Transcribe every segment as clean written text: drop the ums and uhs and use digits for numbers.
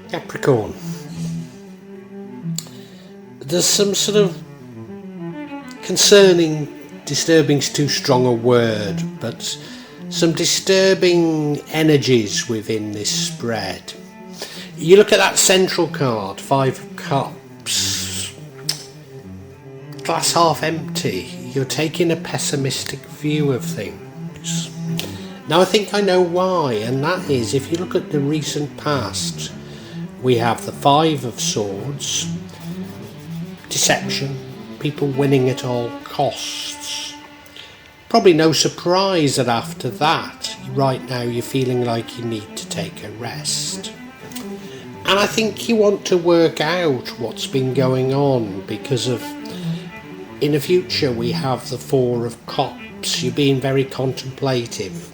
Capricorn. There's some sort of concerning, disturbing's too strong a word, but some disturbing energies within this spread. You look at that central card, 5 of Cups, glass half empty. You're taking a pessimistic view of things. Now I think I know why, and that is, if you look at the recent past, we have the 5 of Swords, deception, people winning at all costs. Probably no surprise that after that, right now you're feeling like you need to take a rest. And I think you want to work out what's been going on, because of, in the future we have the 4 of Cups. You're being very contemplative,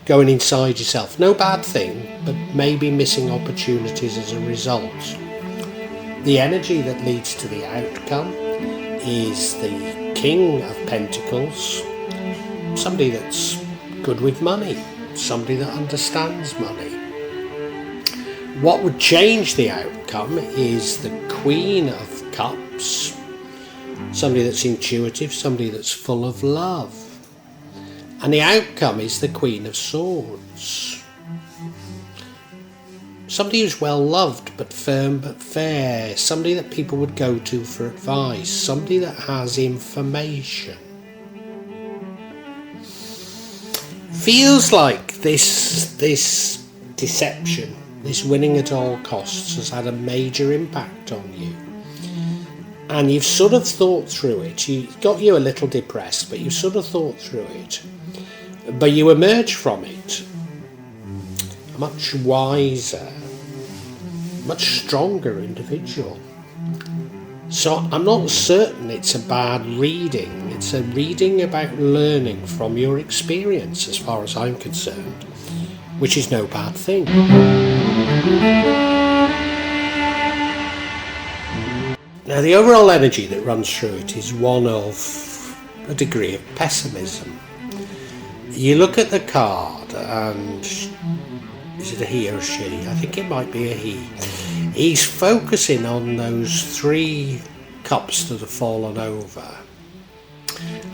going inside yourself. No bad thing, but maybe missing opportunities as a result. The energy that leads to the outcome is the King of Pentacles, somebody that's good with money, somebody that understands money. What would change the outcome is the Queen of Cups, somebody that's intuitive, somebody that's full of love. And the outcome is the Queen of Swords, somebody who's well loved but firm but fair, somebody that people would go to for advice, somebody that has information. Feels like this deception, this winning at all costs, has had a major impact on you. And you've sort of thought through it. It got you a little depressed, but you've sort of thought through it. But you emerge from it a much wiser, much stronger individual. So I'm not certain it's a bad reading. It's a reading about learning from your experience, as far as I'm concerned, which is no bad thing. Now, the overall energy that runs through it is one of a degree of pessimism. You look at the card, and is it a he or a she? I think it might be a he. He's focusing on those 3 cups that have fallen over,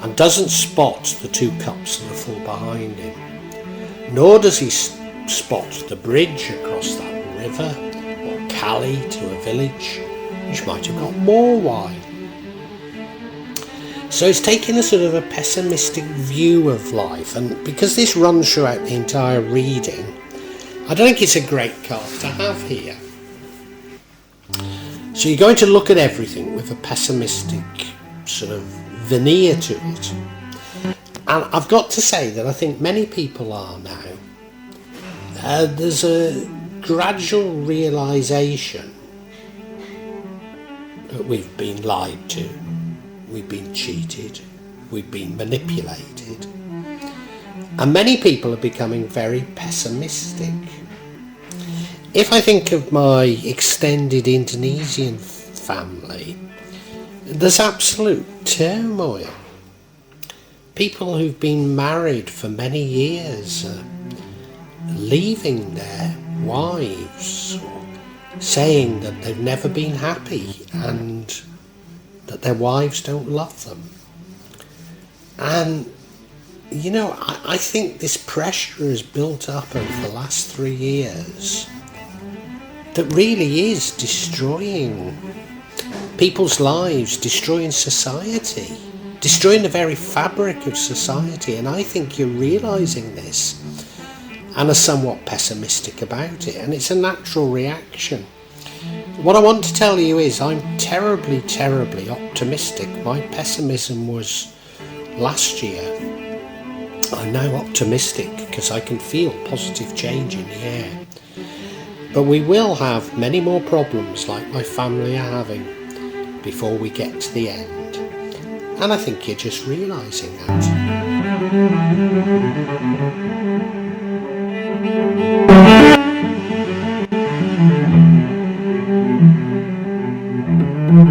and doesn't spot the 2 cups that are full behind him. Nor does he spot the bridge across that river, or Cali to a village, which might have got more wine. So it's taking a sort of a pessimistic view of life, and because this runs throughout the entire reading, I don't think it's a great card to have here. So you're going to look at everything with a pessimistic sort of veneer to it. And I've got to say that I think many people are now. There's a gradual realisation that we've been lied to, we've been cheated, we've been manipulated. And many people are becoming very pessimistic. If I think of my extended Indonesian family, there's absolute turmoil. People who've been married for many years are leaving their wives, or saying that they've never been happy and that their wives don't love them. And you know, I think this pressure has built up over the last 3 years that really is destroying people's lives, destroying society, destroying the very fabric of society. And I think you're realising this and are somewhat pessimistic about it, and it's a natural reaction. What I want to tell you is I'm terribly, terribly optimistic. My pessimism was last year. I'm now optimistic because I can feel positive change in the air. But we will have many more problems like my family are having before we get to the end. And I think you're just realising that.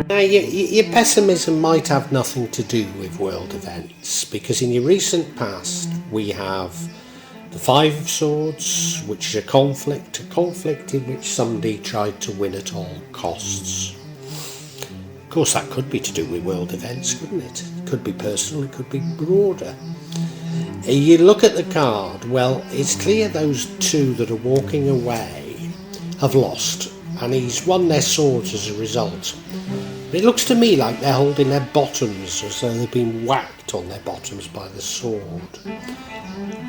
Now, your pessimism might have nothing to do with world events, because in your recent past we have The Five of Swords, which is a conflict in which somebody tried to win at all costs. Of course, that could be to do with world events, couldn't it? It could be personal, it could be broader. You look at the card, well, it's clear those two that are walking away have lost, and he's won their swords as a result. But it looks to me like they're holding their bottoms as though they've been whacked on their bottoms by the sword.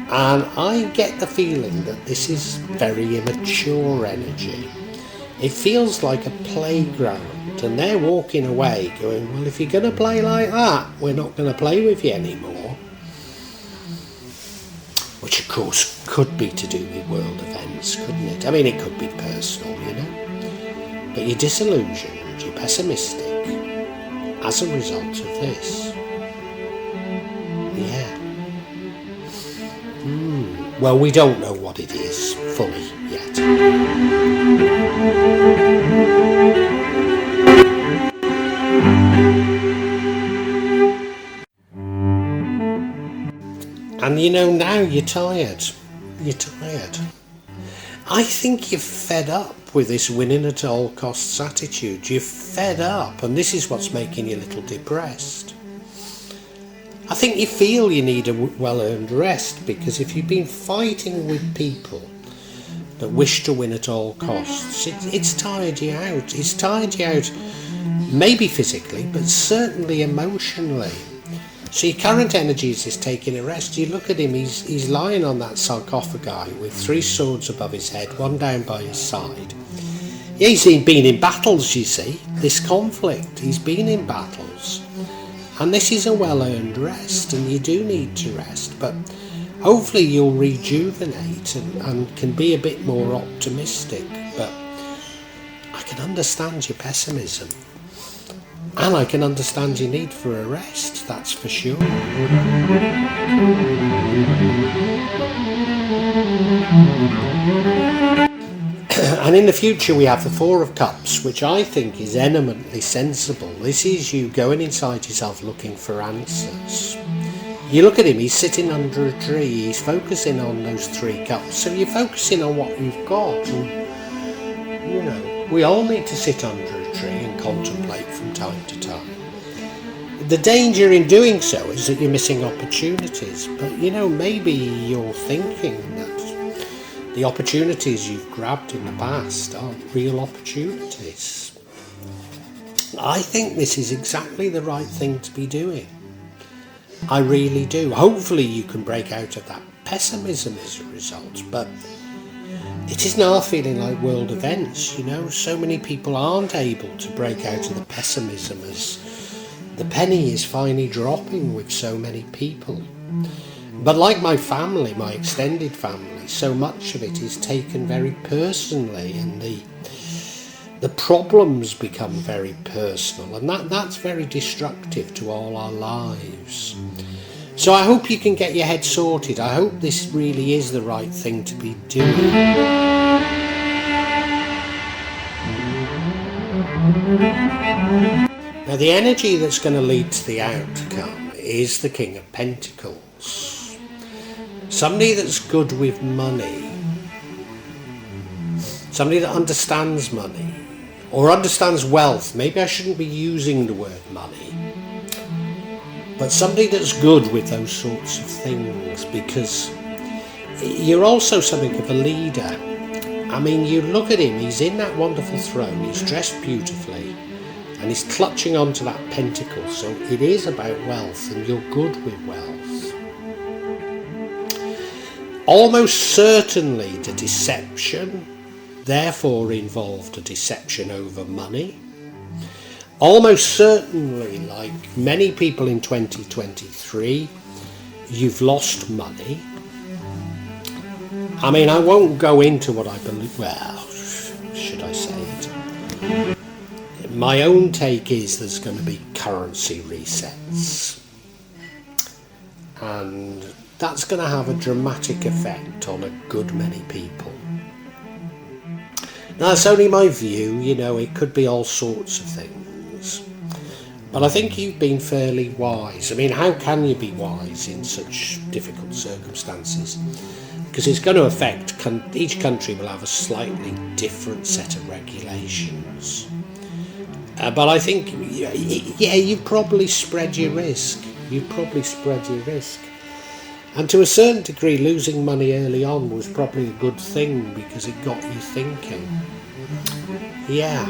And I get the feeling that this is very immature energy. It feels like a playground, and they're walking away going, well, if you're going to play like that, we're not going to play with you anymore. Which of course could be to do with world events, couldn't it? I mean, it could be personal, you know. But you're disillusioned, you're pessimistic as a result of this. Yeah. Well, we don't know what it is fully yet. And you know, now you're tired. You're tired. I think you're fed up with this winning at all costs attitude. You're fed up, and this is what's making you a little depressed. I think you feel you need a well-earned rest, because if you've been fighting with people that wish to win at all costs, it's tired you out. It's tired you out, maybe physically, but certainly emotionally. So your current energies is taking a rest. You look at him, he's lying on that sarcophagi with 3 swords above his head, 1 down by his side. Yeah, he's been in battles, you see, this conflict. He's been in battles. And this is a well-earned rest, and you do need to rest. But hopefully you'll rejuvenate and can be a bit more optimistic. But I can understand your pessimism. And I can understand your need for a rest, that's for sure. And in the future we have the Four of Cups, which I think is eminently sensible. This is you going inside yourself looking for answers. You look at him, he's sitting under a tree, he's focusing on those 3 cups. So you're focusing on what you've got. And, you know, we all need to sit under a tree and contemplate from time to time. The danger in doing so is that you're missing opportunities. But, you know, maybe you're thinking that the opportunities you've grabbed in the past aren't real opportunities. I think this is exactly the right thing to be doing. I really do. Hopefully you can break out of that pessimism as a result, but it is now feeling like world events, you know. So many people aren't able to break out of the pessimism as the penny is finally dropping with so many people. But like my family, my extended family, so much of it is taken very personally, and the problems become very personal, and that's very destructive to all our lives. So I hope you can get your head sorted. I hope this really is the right thing to be doing. Now the energy that's going to lead to the outcome is the King of Pentacles. Somebody that's good with money. Somebody that understands money. Or understands wealth. Maybe I shouldn't be using the word money. But somebody that's good with those sorts of things, because you're also something of a leader. I mean, you look at him, he's in that wonderful throne, he's dressed beautifully, and he's clutching onto that pentacle. So it is about wealth, and you're good with wealth. Almost certainly the deception therefore involved a deception over money. Almost certainly, like many people in 2023, you've lost money. I mean, I won't go into what I believe, well, should I say it? My own take is there's going to be currency resets. And that's going to have a dramatic effect on a good many people. Now, that's only my view, you know, it could be all sorts of things. But I think you've been fairly wise. I mean, how can you be wise in such difficult circumstances? because it's going to affect, each country will have a slightly different set of regulations. But I think, yeah, you probably spread your risk. And to a certain degree, losing money early on was probably a good thing because it got you thinking. Yeah.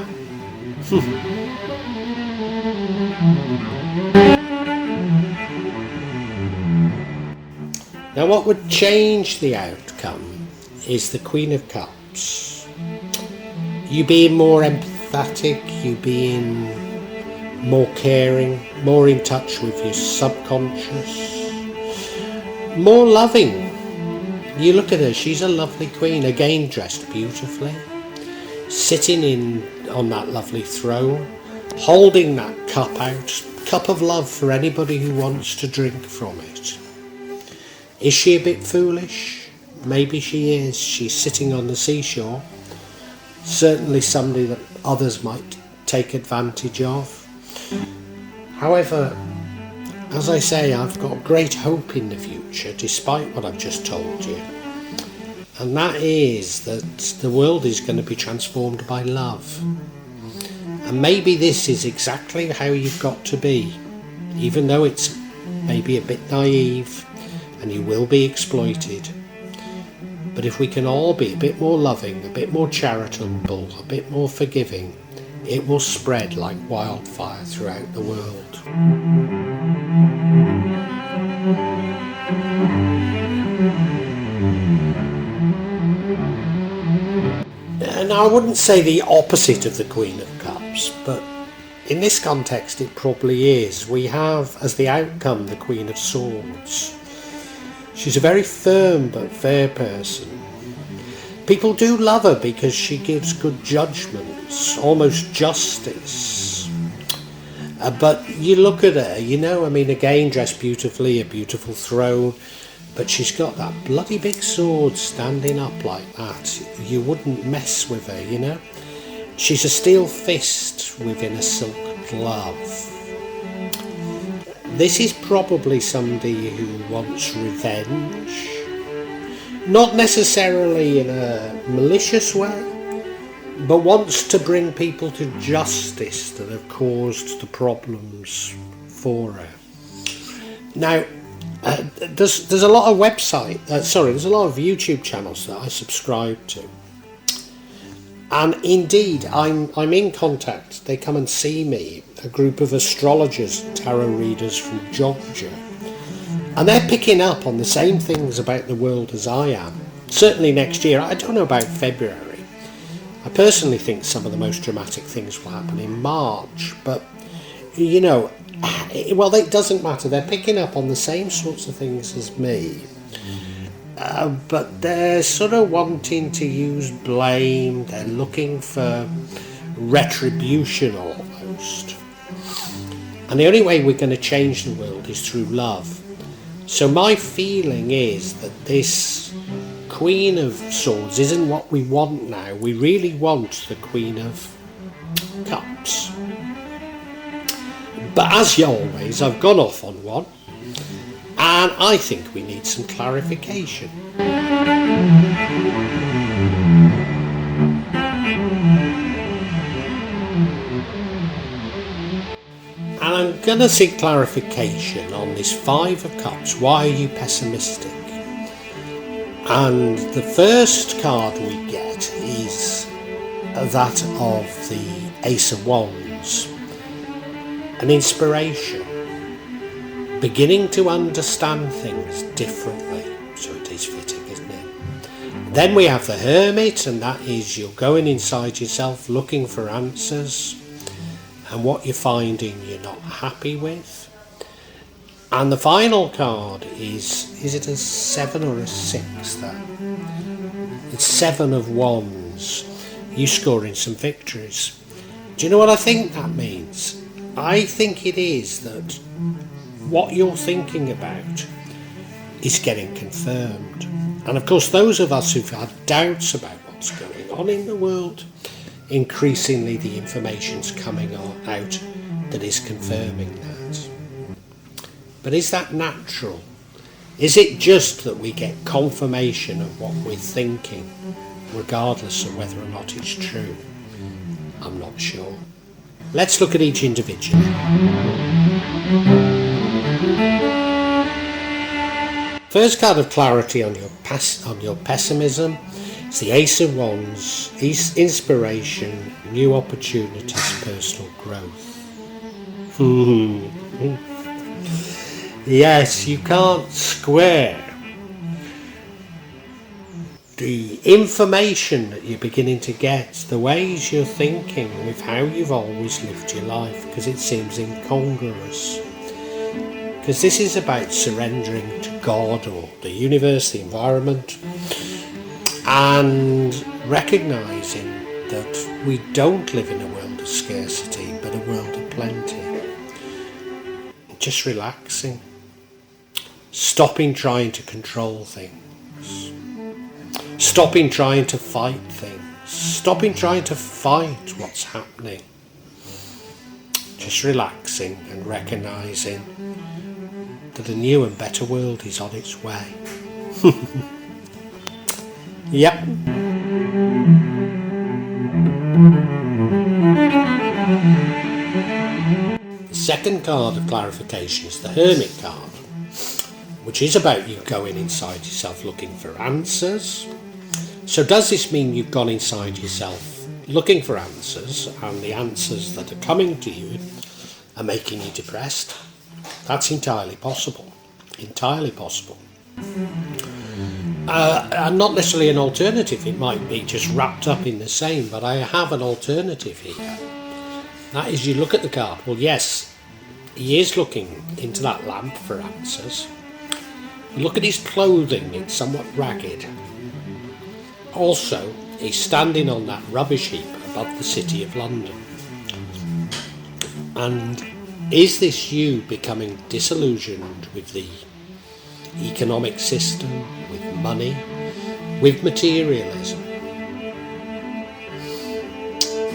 Now, what would change the outcome is the Queen of Cups. You being more empathetic, you being more caring, more in touch with your subconscious, more loving. You look at her, she's a lovely queen, again dressed beautifully, sitting on that lovely throne, holding that cup of love for anybody who wants to drink from it. Is she a bit foolish? Maybe she is. She's sitting on the seashore. Certainly somebody that others might take advantage of. However, as I say, I've got great hope in the future, despite what I've just told you. And that is that the world is going to be transformed by love. And maybe this is exactly how you've got to be, even though it's maybe a bit naive and you will be exploited. But if we can all be a bit more loving, a bit more charitable, a bit more forgiving, it will spread like wildfire throughout the world. And I wouldn't say the opposite of the Queen of Cups, but in this context it probably is. We have as the outcome the Queen of Swords. She's a very firm but fair person. People do love her because she gives good judgments, almost justice. But you look at her, again dressed beautifully, a beautiful throne, but she's got that bloody big sword standing up like that. You wouldn't mess with her, She's a steel fist within a silk glove. This is probably somebody who wants revenge. Not necessarily in a malicious way, but wants to bring people to justice that have caused the problems for her. Now, there's a lot of there's a lot of YouTube channels that I subscribe to. And indeed, I'm in contact. They come and see me, a group of astrologers, tarot readers from Georgia. And they're picking up on the same things about the world as I am. Certainly next year, I don't know about February. I personally think some of the most dramatic things will happen in March. But, it doesn't matter. They're picking up on the same sorts of things as me. But they're sort of wanting to use blame. They're looking for retribution almost. And the only way we're going to change the world is through love. So my feeling is that this Queen of Swords isn't what we want now. We really want the Queen of Cups. But as always, I've gone off on one. And I think we need some clarification. And I'm going to seek clarification on this Five of Cups. Why are you pessimistic? And the first card we get is that of the Ace of Wands. An inspiration. Beginning to understand things differently. So it is fitting, isn't it? Then we have the Hermit, and that is you're going inside yourself looking for answers. And what you're finding you're not happy with. And the final card is it a 7 or a 6? It's 7 of Wands. You scoring some victories. Do you know what I think that means? I think it is that what you're thinking about is getting confirmed. And of course, those of us who've had doubts about what's going on in the world, increasingly the information's coming out that is confirming that. But is that natural? Is it just that we get confirmation of what we're thinking, regardless of whether or not it's true? I'm not sure. Let's look at each individually. First card of clarity on your pessimism is the Ace of Wands, inspiration, new opportunities, personal growth. Yes, you can't square the information that you're beginning to get, the ways you're thinking with how you've always lived your life, because it seems incongruous. Because this is about surrendering to God or the universe, the environment, and recognising that we don't live in a world of scarcity, but a world of plenty. Just relaxing. Stopping trying to control things. Stopping trying to fight things. Stopping trying to fight what's happening. Just relaxing and recognising that a new and better world is on its way. Yep. The second card of clarification is the Hermit card, which is about you going inside yourself looking for answers. So does this mean you've gone inside yourself looking for answers, and the answers that are coming to you are making you depressed? That's entirely possible. Entirely possible. And not necessarily an alternative. It might be just wrapped up in the same, but I have an alternative here. That is, you look at the card. Well, yes, he is looking into that lamp for answers. Look at his clothing, it's somewhat ragged. Also, he's standing on that rubbish heap above the City of London. And is this you becoming disillusioned with the economic system, with money, with materialism?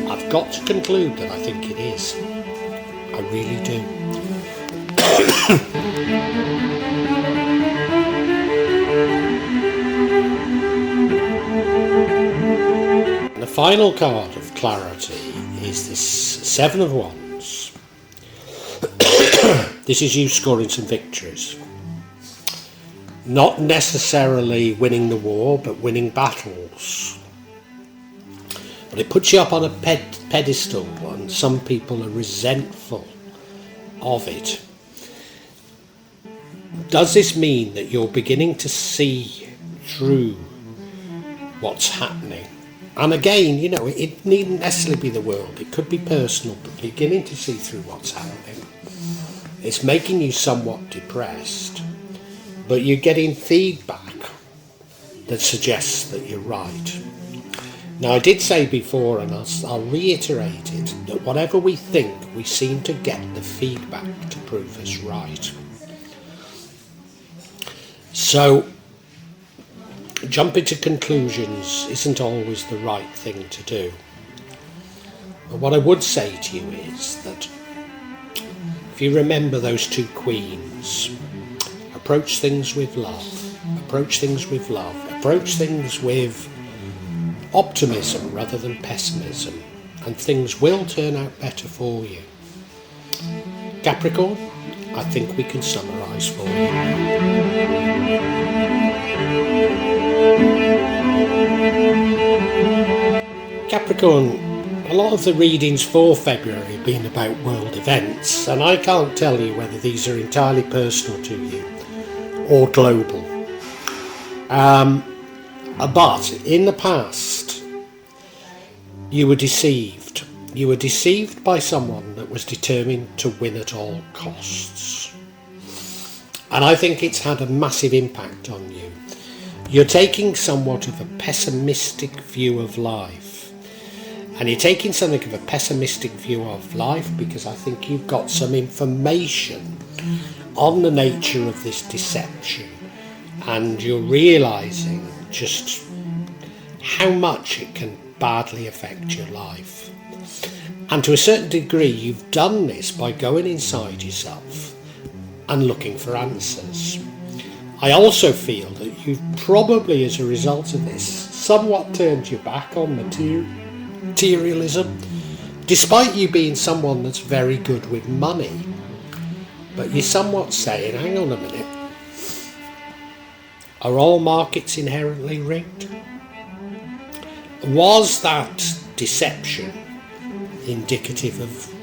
I've got to conclude that I think it is. I really do. And the final card of clarity is this Seven of Wands. This is you scoring some victories. Not necessarily winning the war, but winning battles. But it puts you up on a pedestal, and some people are resentful of it. Does this mean that you're beginning to see through what's happening? And again, you know, it needn't necessarily be the world. It could be personal, but beginning to see through what's happening. It's making you somewhat depressed, but you're getting feedback that suggests that you're right. Now, I did say before, and I'll reiterate it, that whatever we think, we seem to get the feedback to prove us right. So, jumping to conclusions isn't always the right thing to do. But what I would say to you is that if you remember those two queens, approach things with love, approach things with love, approach things with optimism rather than pessimism, and things will turn out better for you. Capricorn, I think we can summarise for you. Capricorn, a lot of the readings for February have been about world events, and I can't tell you whether these are entirely personal to you or global. But in the past, you were deceived. You were deceived by someone that was determined to win at all costs. And I think it's had a massive impact on you. You're taking somewhat of a pessimistic view of life. And you're taking something of a pessimistic view of life because I think you've got some information on the nature of this deception. And you're realising just how much it can badly affect your life. And to a certain degree, you've done this by going inside yourself and looking for answers. I also feel that you've probably, as a result of this, somewhat turned your back on materialism, despite you being someone that's very good with money. But you're somewhat saying, hang on a minute, are all markets inherently rigged? Was that deception indicative of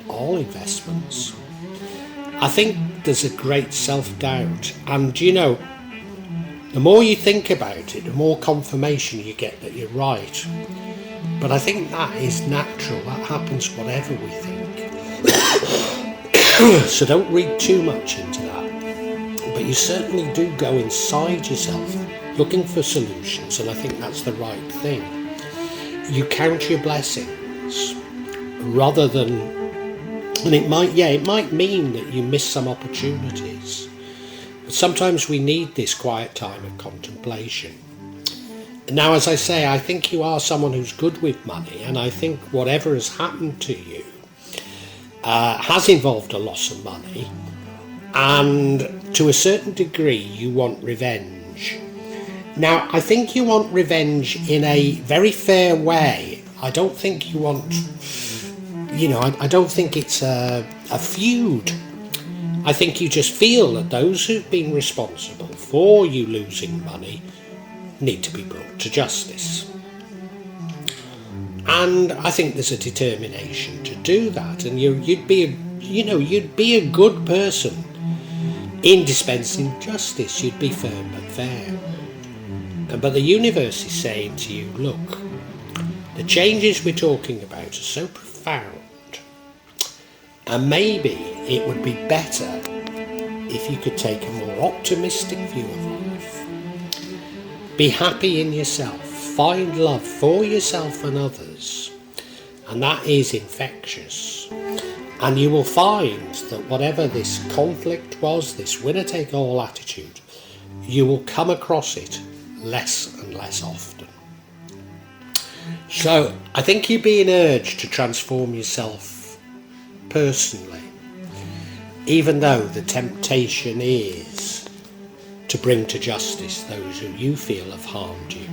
all investments? I think there's a great self-doubt, and you know, the more you think about it, the more confirmation you get that you're right. But I think that is natural, that happens whatever we think. So don't read too much into that. But you certainly do go inside yourself looking for solutions, and I think that's the right thing. You count your blessings rather than, and it might mean that you miss some opportunities. But sometimes we need this quiet time of contemplation. Now, as I say, I think you are someone who's good with money, and I think whatever has happened to you has involved a loss of money, and to a certain degree you want revenge. Now, I think you want revenge in a very fair way. I don't think you want, I don't think it's a feud. I think you just feel that those who've been responsible for you losing money need to be brought to justice. And I think there's a determination to do that, and you'd be a good person in dispensing justice. You'd be firm but fair. But the universe is saying to you, look, the changes we're talking about are so profound, and maybe it would be better if you could take a more optimistic view of life. Be happy in yourself, find love for yourself and others, and that is infectious. And you will find that whatever this conflict was, this winner-take-all attitude, you will come across it less and less often. So I think you're being urged to transform yourself personally, even though the temptation is to bring to justice those who you feel have harmed you.